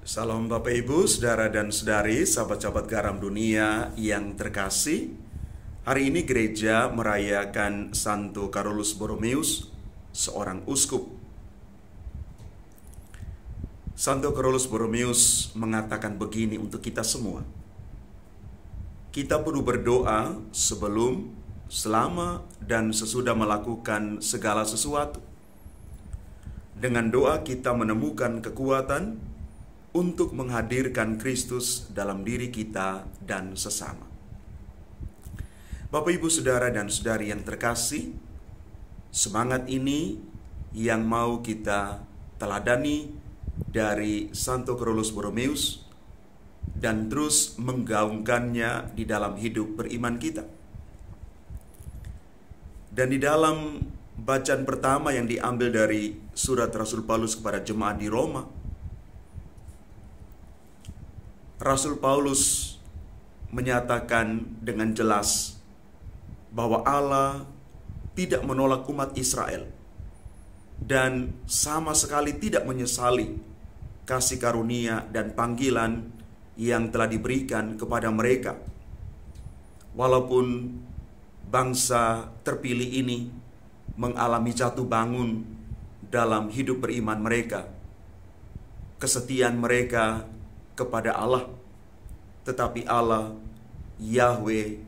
Salam Bapak Ibu, Saudara dan Saudari, sahabat-sahabat garam dunia yang terkasih. Hari ini gereja merayakan Santo Carolus Borromeus, seorang uskup. Santo Carolus Borromeus mengatakan begini untuk kita semua. Kita perlu berdoa sebelum, selama, dan sesudah melakukan segala sesuatu. Dengan doa kita menemukan kekuatan untuk menghadirkan Kristus dalam diri kita dan sesama. Bapak, Ibu, Saudara, dan Saudari yang terkasih, semangat ini yang mau kita teladani dari Santo Carolus Borromeus dan terus menggaungkannya di dalam hidup beriman kita. Dan di dalam bacaan pertama yang diambil dari surat Rasul Paulus kepada jemaat di Roma, Rasul Paulus menyatakan dengan jelas bahwa Allah tidak menolak umat Israel dan sama sekali tidak menyesali kasih karunia dan panggilan yang telah diberikan kepada mereka. Walaupun bangsa terpilih ini mengalami jatuh bangun dalam hidup beriman mereka, kesetiaan mereka kepada Allah, tetapi Allah, Yahweh,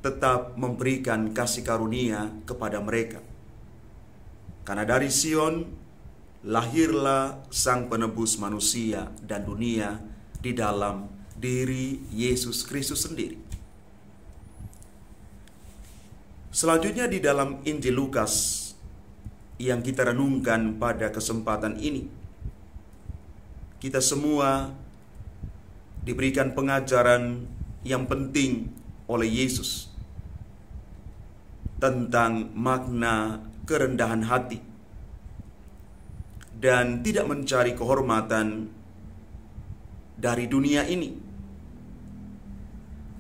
tetap memberikan kasih karunia kepada mereka. Karena dari Sion lahirlah Sang Penebus manusia dan dunia di dalam diri Yesus Kristus sendiri. Selanjutnya di dalam Injil Lukas yang kita renungkan pada kesempatan ini, kita semua diberikan pengajaran yang penting oleh Yesus tentang makna kerendahan hati dan tidak mencari kehormatan dari dunia ini.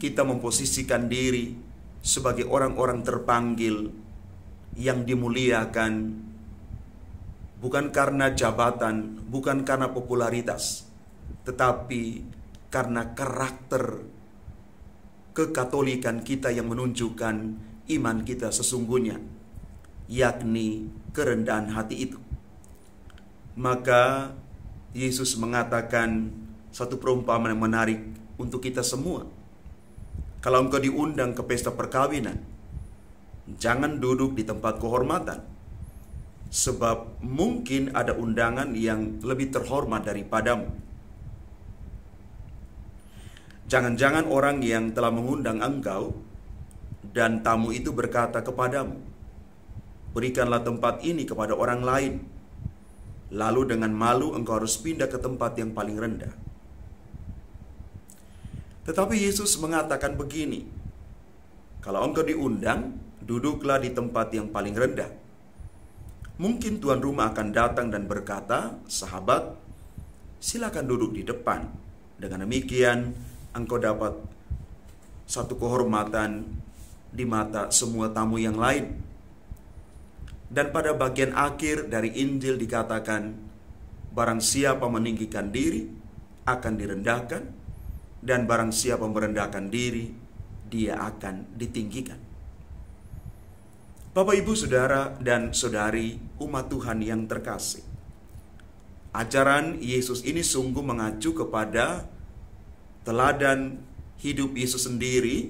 Kita memposisikan diri sebagai orang-orang terpanggil yang dimuliakan bukan karena jabatan, bukan karena popularitas, tetapi karena karakter kekatolikan kita yang menunjukkan iman kita sesungguhnya, yakni kerendahan hati itu. Maka Yesus mengatakan satu perumpamaan yang menarik untuk kita semua. Kalau engkau diundang ke pesta perkawinan, jangan duduk di tempat kehormatan, sebab mungkin ada undangan yang lebih terhormat daripadamu. Jangan-jangan orang yang telah mengundang engkau dan tamu itu berkata kepadamu, berikanlah tempat ini kepada orang lain. Lalu dengan malu engkau harus pindah ke tempat yang paling rendah. Tetapi Yesus mengatakan begini, kalau engkau diundang, duduklah di tempat yang paling rendah. Mungkin tuan rumah akan datang dan berkata, sahabat, silakan duduk di depan. Dengan demikian, engkau dapat satu kehormatan di mata semua tamu yang lain. Dan pada bagian akhir dari Injil dikatakan, barang siapa meninggikan diri akan direndahkan, dan barang siapa merendahkan diri, dia akan ditinggikan. Bapak, Ibu, Saudara, dan Saudari umat Tuhan yang terkasih, ajaran Yesus ini sungguh mengacu kepada teladan hidup Yesus sendiri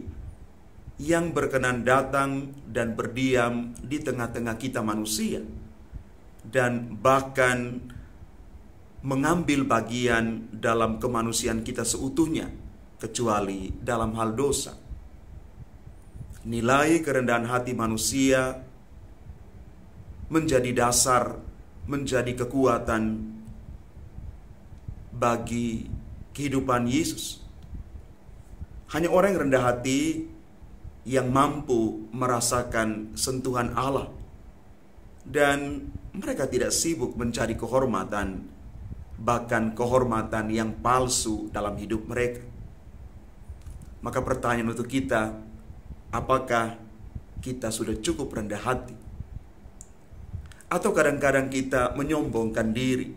yang berkenan datang dan berdiam di tengah-tengah kita manusia dan bahkan mengambil bagian dalam kemanusiaan kita seutuhnya, kecuali dalam hal dosa. Nilai kerendahan hati manusia menjadi dasar, menjadi kekuatan bagi kehidupan Yesus. Hanya orang yang rendah hati yang mampu merasakan sentuhan Allah, dan mereka tidak sibuk mencari kehormatan, bahkan kehormatan yang palsu dalam hidup mereka. Maka pertanyaan untuk kita, apakah kita sudah cukup rendah hati? Atau kadang-kadang kita menyombongkan diri,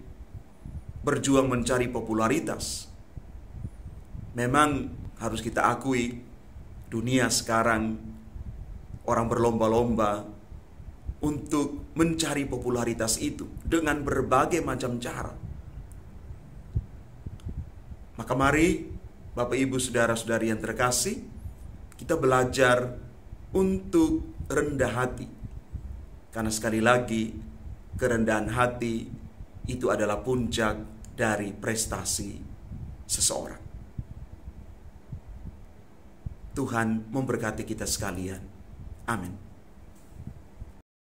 berjuang mencari popularitas. Memang harus kita akui, dunia sekarang orang berlomba-lomba untuk mencari popularitas itu dengan berbagai macam cara. Maka mari Bapak Ibu Saudara-saudari yang terkasih, kita belajar untuk rendah hati. Karena sekali lagi, kerendahan hati itu adalah puncak dari prestasi seseorang. Tuhan memberkati kita sekalian. Amin.